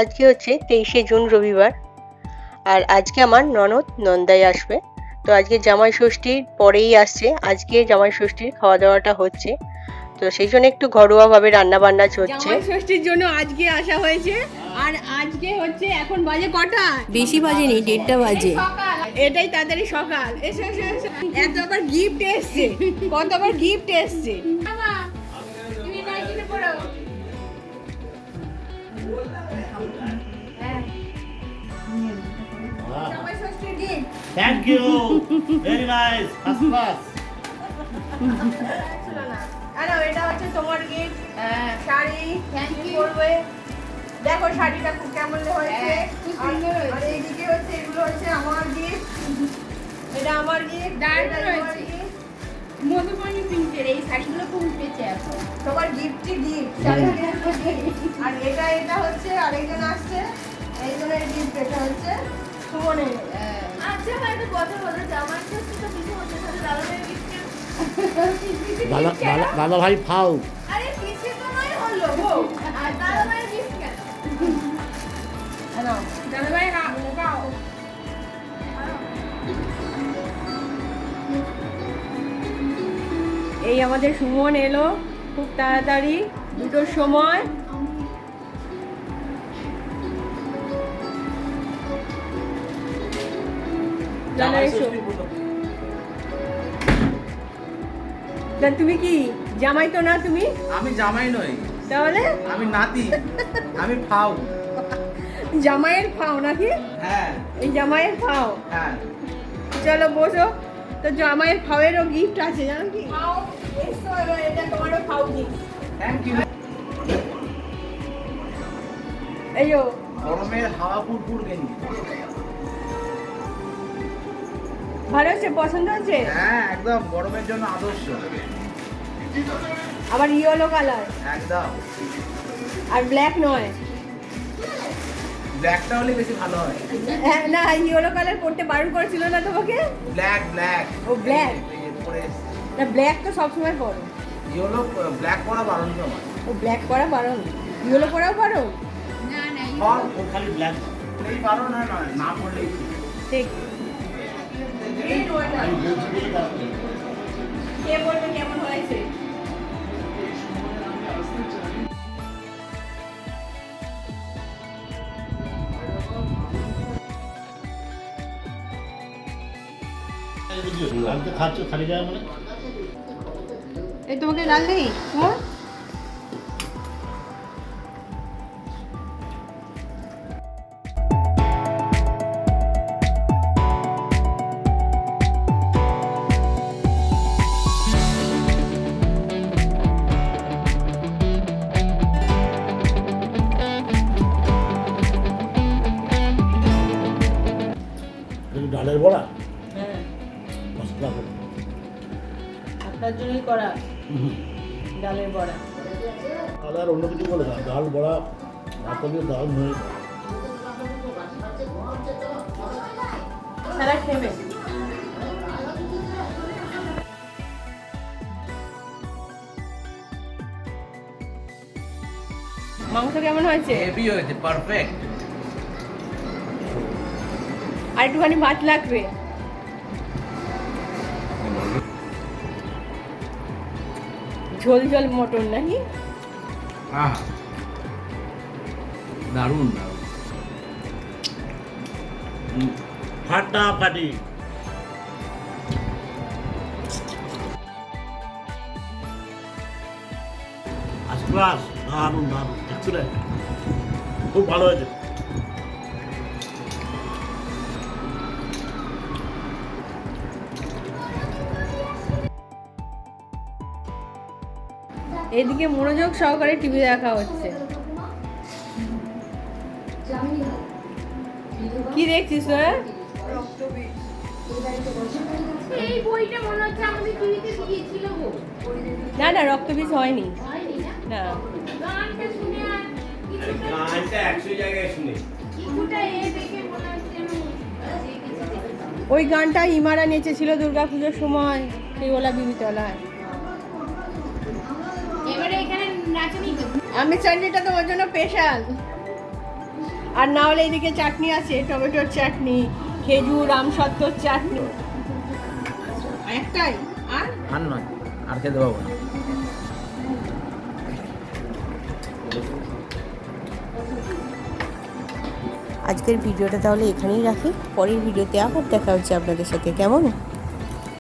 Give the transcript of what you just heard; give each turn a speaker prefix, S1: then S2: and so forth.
S1: আজকে হচ্ছে 23শে জুন রবিবার। আর আজকে আমার ননদ নন্দাই আসবে। তো আজকে জামাই ষষ্ঠীর পরেই আসছে, আজকে জামাই ষষ্ঠীর খাওয়া দাওয়াটা হচ্ছে। তো সেই জন্য একটু ঘরোয়াভাবে রান্না বান্না চলছে।
S2: জামাই ষষ্ঠীর জন্য আজকে আসা হয়েছে। আর আজকে হচ্ছে এখন বাজে কটা?
S1: বেশি বাজেনি, 1:30 বাজে।
S2: এটাই তাড়াতাড়ি সকাল। এসো এসো এসো। এত আবার গিফট এসছে, কত আবার গিফট এসছে।
S3: Thank you. Very nice. First class.
S2: আরে এটা হচ্ছে তোমার গিফট, শাড়ি। Thank you. পরবে, দেখো শাড়িটা খুব কেমন হয়েছে। আর এইদিকে হচ্ছে এগুলো হচ্ছে আমার গিফট। এটা আমার গিফট, এটা আমার গিফট।
S4: মধুবনী প্রিন্টের এই শাড়িগুলো খুব উঠেছে এখন।
S2: সবার গিফটই গিফট। আর এটা হচ্ছে আরেকজন আসছে, এইজনের গিফট। এটা হচ্ছে সুমনের।
S4: আচ্ছা ভাই, তো কথা বলো, জামাই ষষ্ঠী তো কিছু হচ্ছে না, দাদাদের গিফট।
S3: দাদা ভাই ফাউ।
S4: আরে পিছে তো নয় হলো গো, আর দাদাদের গিফট কেন?
S2: হ্যালো
S4: দাদাভাই পাও।
S2: এই আমাদের সুমন এলো খুব তাড়াতাড়ি, 2টোর সময়। তা তুমি কি জামাই তো না? তুমি
S5: আমি জামাই নই,
S2: তাহলে
S5: আমি নাতি, আমি ফাউ।
S2: জামাইয়ের ফাও নাকি?
S5: হ্যাঁ
S2: এই জামাইয়ের ফাও।
S5: হ্যাঁ।
S2: চলো বসো। তো জামাইয়ের ফাওয়েরও গিফট আছে, জানো কি? ফাও এসো, এবার এটা তোমারও ফাও গিফট।
S5: Thank you.
S2: এই যো
S5: গরমের হাওয়া পুরপুর গেঞ্জি।
S2: ভালো হচ্ছে, পছন্দ হচ্ছে?
S5: হ্যাঁ একদম, গরমের জন্য আদর্শ।
S2: আবার ইয়েলো কালার,
S5: একদম।
S2: আর ব্ল্যাক নয়।
S5: ব্ল্যাকটা হলে বেশি ভালো হয়।
S2: হ্যাঁ, না ইয়েলো কালার পরতে বারণ করেছিল না তোমাকে?
S5: Black black.
S2: ও ব্ল্যাক।
S5: পরে
S2: না ব্ল্যাক তো সবসময় পরো।
S5: ইয়েলো ব্ল্যাক পরা বারণ তো আমার।
S2: ও ব্ল্যাক পরা বারণ, ইয়েলো পরাও বারণ।
S4: না না,
S5: ফল
S3: ও খালি ব্ল্যাক।
S5: পরলেই বারণ, হয় না না পরলেই
S2: ঠিক। কে বলবে কেমন হয়েছে?
S3: কালকে খাচ্ছ খালি যায় মানে?
S2: এই তোমাকে লাল দেই তোমার?
S3: একটু ডালের বড়া
S2: হ্যাঁ,
S3: মশলা করে।
S2: আপনার জন্যই করা ডালের বড়া।
S3: তাহলে আর অন্য কিছু বলে না, ডাল বড়া ভাতলে দারুণ হয়ে যায়।
S2: স্যালাড নেবে? মাংস কেমন হয়েছে?
S5: হেভি হয়েছে, পারফেক্ট।
S2: আর একটুখানি ভাত লাগবে। ঝোল ঝোল মটন নাকি?
S5: আহ দারুণ দারুণ।
S3: ফাটাফাটি। ফার্স্ট ক্লাস, দারুণ দারুণ, এক্সিলেন্ট, খুব ভালো হয়েছে।
S2: এদিকে মনোযোগ সহকারে টিভি দেখা হচ্ছে। কি দেখছিস তোরা?
S4: এই বইটা মনে হচ্ছে আমাদের টিভিতে দিয়েছিল গো।
S2: না না, রক্তবীজ হয়নি।
S4: হয়নি না?
S2: না,
S4: গানটা শুনে আর কিছুটা
S5: গানটা 100 জায়গায় শুনে
S4: কিছুটা দেখে মনে হচ্ছে আমি দেখেছি।
S2: ওই গানটা ইমারা নেচেছিল দুর্গাপুজোর সময় সেই ওলা বিবিতলায়।
S4: এবারে এখানে নাচনি তো।
S2: আমি চাটনিটা তোমার জন্য স্পেশাল। আর না হলে এদিকে চাটনি আছে, টমেটোর চাটনি, খেজুর আমসত্ত্বর চাটনি। একটাই আর
S5: আর নয়, আর খেতে পাবো না।
S1: আজকের ভিডিওটা তাহলে এখানেই রাখি, পরের ভিডিওতে আবার দেখা হচ্ছে আপনাদের সাথে, কেমন?